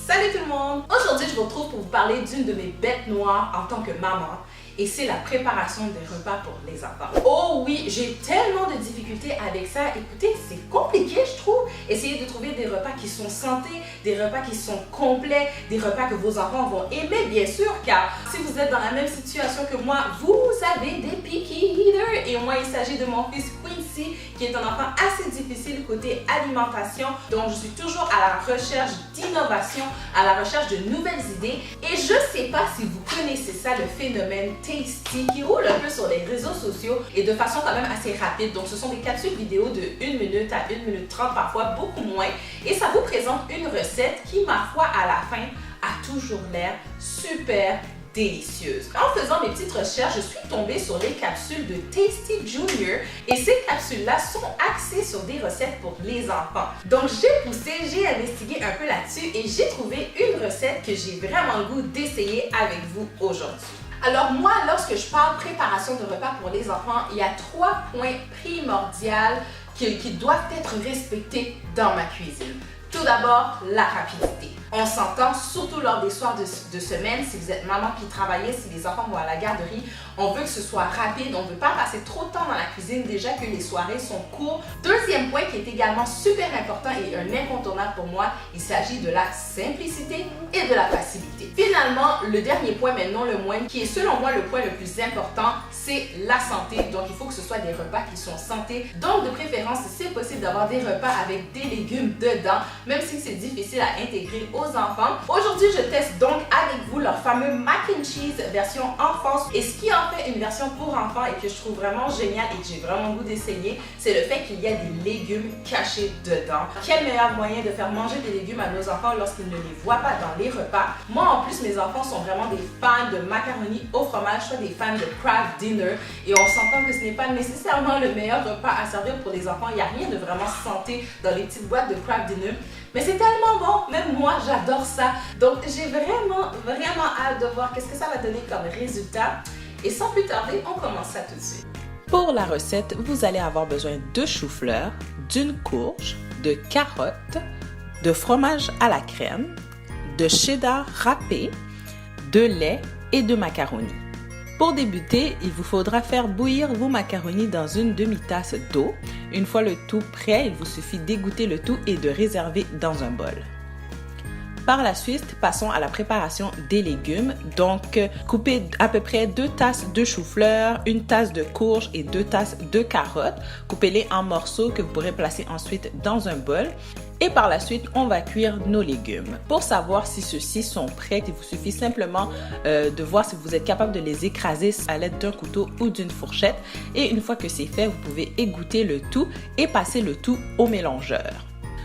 Salut tout le monde! Aujourd'hui, je vous retrouve pour vous parler d'une de mes bêtes noires en tant que maman. Et c'est la préparation des repas pour les enfants. Oh oui, j'ai tellement de difficultés avec ça. Écoutez, c'est compliqué, je trouve. Essayez de trouver des repas qui sont santé, des repas qui sont complets, des repas que vos enfants vont aimer, bien sûr, car si vous êtes dans la même situation que moi, vous avez des picky eaters. Et moi, il s'agit de mon fils Quincy, qui est un enfant assez difficile côté alimentation. Donc, je suis toujours à la recherche d'innovation, à la recherche de nouvelles idées. Et je ne sais pas si vous connaissez ça, le phénomène Tasty, qui roule un peu sur les réseaux sociaux et de façon quand même assez rapide. Donc, ce sont des capsules vidéo de 1 minute à 1 minute 30, parfois beaucoup moins. Et ça vous présente une recette qui, ma foi, à la fin, a toujours l'air super délicieuse. En faisant mes petites recherches, je suis tombée sur les capsules de Tasty Junior et ces capsules-là sont axées sur des recettes pour les enfants. Donc j'ai poussé, j'ai investigué un peu là-dessus et j'ai trouvé une recette que j'ai vraiment le goût d'essayer avec vous aujourd'hui. Alors moi, lorsque je parle préparation de repas pour les enfants, il y a 3 points primordiaux qui doivent être respectés dans ma cuisine. Tout d'abord, la rapidité. On s'entend surtout lors des soirs de semaine, si vous êtes maman qui travaillez, si les enfants vont à la garderie, on veut que ce soit rapide, on ne veut pas passer trop de temps dans la cuisine, déjà que les soirées sont courtes. Deuxième point qui est également super important et un incontournable pour moi, il s'agit de la simplicité et de la facilité. Finalement, le dernier point, mais non le moindre, qui est selon moi le point le plus important, c'est la santé. Donc, il faut que ce soit des repas qui sont santé. Donc, de préférence, si c'est possible d'avoir des repas avec des légumes dedans, même si c'est difficile à intégrer aux enfants. Aujourd'hui, je teste donc avec vous leur fameux mac and cheese version enfance. Et ce qui en fait une version pour enfants et que je trouve vraiment génial et que j'ai vraiment le goût d'essayer, c'est le fait qu'il y a des légumes cachés dedans. Quel meilleur moyen de faire manger des légumes à nos enfants lorsqu'ils ne les voient pas dans les repas. Moi, en plus, mes enfants sont vraiment des fans de macaroni au fromage, soit des fans de Kraft Dinner. Et on s'entend que ce n'est pas nécessairement le meilleur repas à servir pour les enfants. Il n'y a rien de vraiment santé dans les petites boîtes de Kraft Dinner. Mais c'est tellement bon, même moi j'adore ça. Donc j'ai vraiment hâte de voir qu'est-ce que ça va donner comme résultat. Et sans plus tarder, on commence ça tout de suite. Pour la recette, vous allez avoir besoin de chou-fleur, d'une courge, de carottes, de fromage à la crème, de cheddar râpé, de lait et de macaroni. Pour débuter, il vous faudra faire bouillir vos macaronis dans une demi-tasse d'eau. Une fois le tout prêt, il vous suffit d'égoutter le tout et de réserver dans un bol. Par la suite, passons à la préparation des légumes. Donc, coupez à peu près 2 tasses de chou-fleur, 1 tasse de courge et 2 tasses de carottes. Coupez-les en morceaux que vous pourrez placer ensuite dans un bol. Et par la suite, on va cuire nos légumes. Pour savoir si ceux-ci sont prêts, il vous suffit simplement de voir si vous êtes capable de les écraser à l'aide d'un couteau ou d'une fourchette. Et une fois que c'est fait, vous pouvez égoutter le tout et passer le tout au mélangeur.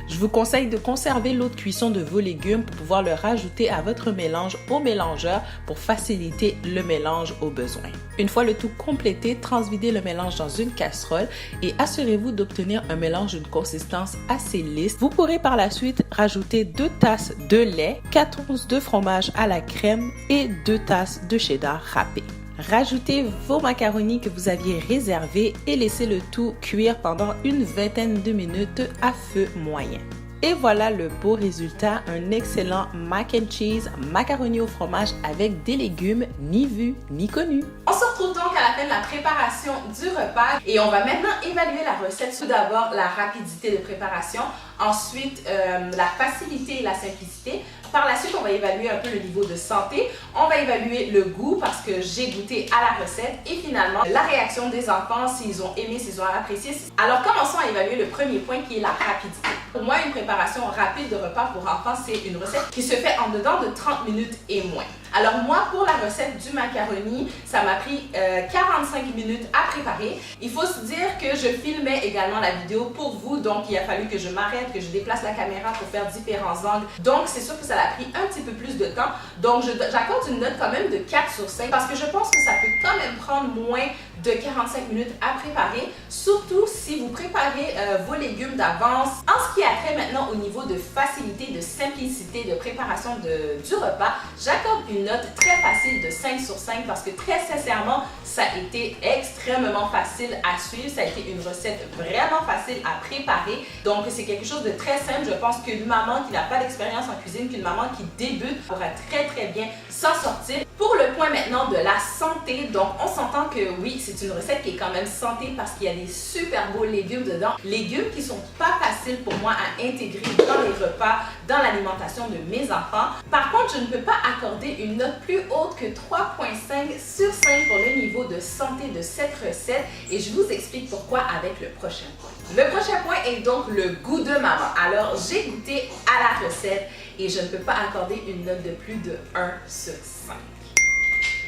Je vous conseille de conserver l'eau de cuisson de vos légumes pour pouvoir le rajouter à votre mélange au mélangeur pour faciliter le mélange au besoin. Une fois le tout complété, transvidez le mélange dans une casserole et assurez-vous d'obtenir un mélange d'une consistance assez lisse. Vous pourrez par la suite rajouter 2 tasses de lait, 4 onces de fromage à la crème et 2 tasses de cheddar râpé. Rajoutez vos macaronis que vous aviez réservés et laissez le tout cuire pendant une vingtaine de minutes à feu moyen. Et voilà le beau résultat, un excellent mac and cheese, macaroni au fromage avec des légumes ni vus ni connus. On se retrouve donc à la fin de la préparation du repas et on va maintenant évaluer la recette. Tout d'abord, la rapidité de préparation, ensuite la facilité et la simplicité. Par la suite, on va évaluer un peu le niveau de santé. On va évaluer le goût parce que j'ai goûté à la recette. Et finalement, la réaction des enfants, s'ils ont aimé, s'ils ont apprécié. Alors, commençons à évaluer le premier point qui est la rapidité. Pour moi, une préparation rapide de repas pour enfants, c'est une recette qui se fait en dedans de 30 minutes et moins. Alors moi, pour la recette du macaroni, ça m'a pris 45 minutes à préparer. Il faut se dire que je filmais également la vidéo pour vous, donc il a fallu que je m'arrête, que je déplace la caméra pour faire différents angles. Donc c'est sûr que ça a pris un petit peu plus de temps. Donc j'accorde une note quand même de 4 sur 5 parce que je pense que ça peut quand même prendre moins de 45 minutes à préparer, surtout si vous préparez vos légumes d'avance. En ce qui a trait maintenant au niveau de facilité, de simplicité, de préparation du repas, j'accorde une une note très facile de 5 sur 5 parce que très sincèrement, ça a été extrêmement facile à suivre. Ça a été une recette vraiment facile à préparer. Donc, c'est quelque chose de très simple. Je pense qu'une maman qui n'a pas d'expérience en cuisine, qu'une maman qui débute pourra très bien s'en sortir. Pour le point maintenant de la santé, donc on s'entend que oui, c'est une recette qui est quand même santé parce qu'il y a des super beaux légumes dedans. Légumes qui sont pas faciles pour moi à intégrer dans les repas, dans l'alimentation de mes enfants. Par contre, je ne peux pas accorder une note plus haute que 3.5 sur 5 pour le niveau de santé de cette recette et je vous explique pourquoi avec le prochain point. Le prochain point est donc le goût de maman. Alors, j'ai goûté à la recette et je ne peux pas accorder une note de plus de 1 sur 5.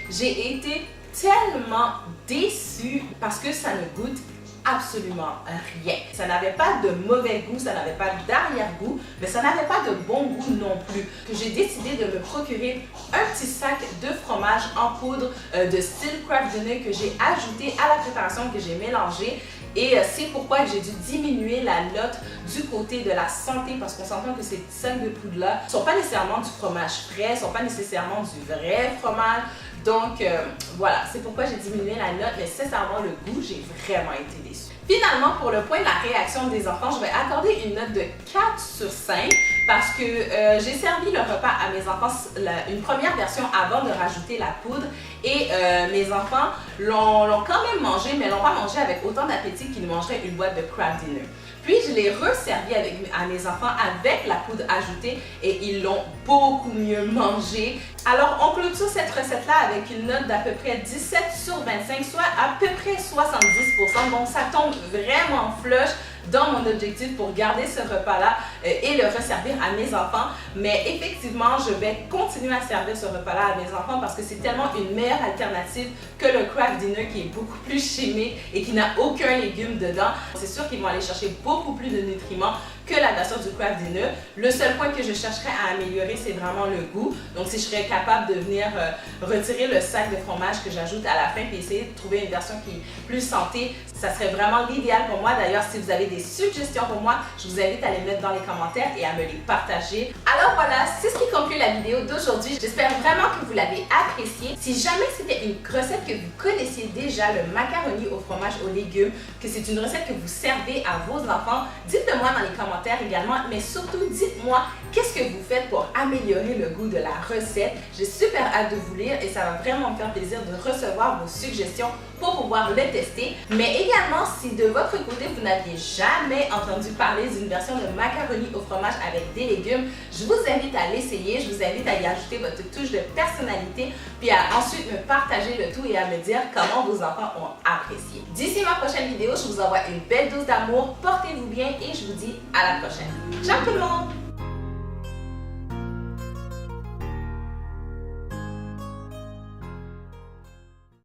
J'ai été tellement déçue parce que ça ne goûte absolument rien. Ça n'avait pas de mauvais goût, ça n'avait pas d'arrière-goût, mais ça n'avait pas de bon goût non plus. Que j'ai décidé de me procurer un petit sac de fromage en poudre de style Kraft Dinner que j'ai ajouté à la préparation que j'ai mélangée. Et c'est pourquoi j'ai dû diminuer la note du côté de la santé parce qu'on s'entend que ces petits sacs de poudre-là ne sont pas nécessairement du fromage frais, ne sont pas nécessairement du vrai fromage. Donc voilà, c'est pourquoi j'ai diminué la note, mais sincèrement, le goût, j'ai vraiment été déçue. Finalement, pour le point de la réaction des enfants, je vais accorder une note de 4 sur 5 parce que j'ai servi le repas à mes enfants, une première version avant de rajouter la poudre et mes enfants l'ont quand même mangé, mais l'ont pas mangé avec autant d'appétit qu'ils mangeraient une boîte de Kraft Dinner. Puis je l'ai resservi à mes enfants avec la poudre ajoutée et ils l'ont beaucoup mieux mangé. Alors on clôture cette recette-là avec une note d'à peu près 17 sur 25, soit à peu près 70%. Donc ça tombe vraiment flush dans mon objectif pour garder ce repas-là et le resservir à mes enfants. Mais effectivement, je vais continuer à servir ce repas-là à mes enfants parce que c'est tellement une meilleure alternative que le Kraft Dinner qui est beaucoup plus chimique et qui n'a aucun légume dedans. C'est sûr qu'ils vont aller chercher beaucoup plus de nutriments que la version du Kraft Dinner. Le seul point que je chercherais à améliorer, c'est vraiment le goût. Donc, si je serais capable de venir retirer le sac de fromage que j'ajoute à la fin et essayer de trouver une version qui est plus santé, ça serait vraiment l'idéal pour moi. D'ailleurs, si vous avez des suggestions pour moi, je vous invite à les mettre dans les commentaires et à me les partager. Alors voilà, c'est ce qui conclut la vidéo d'aujourd'hui. J'espère vraiment que vous l'avez apprécié. Si jamais c'était une recette que vous connaissiez déjà, le macaroni au fromage aux légumes, que c'est une recette que vous servez à vos enfants, dites-le moi dans les commentaires également, mais surtout dites-moi qu'est-ce que vous faites pour améliorer le goût de la recette. J'ai super hâte de vous lire et ça va vraiment me faire plaisir de recevoir vos suggestions pour pouvoir le tester. Mais également, si de votre côté vous n'aviez jamais entendu parler d'une version de macaroni au fromage avec des légumes, je vous invite à l'essayer, je vous invite à y ajouter votre touche de personnalité, puis à ensuite me partager le tout et à me dire comment vos enfants ont apprécié. D'ici ma prochaine vidéo, je vous envoie une belle dose d'amour, portez-vous bien et je vous dis à la prochaine. Ciao tout le monde!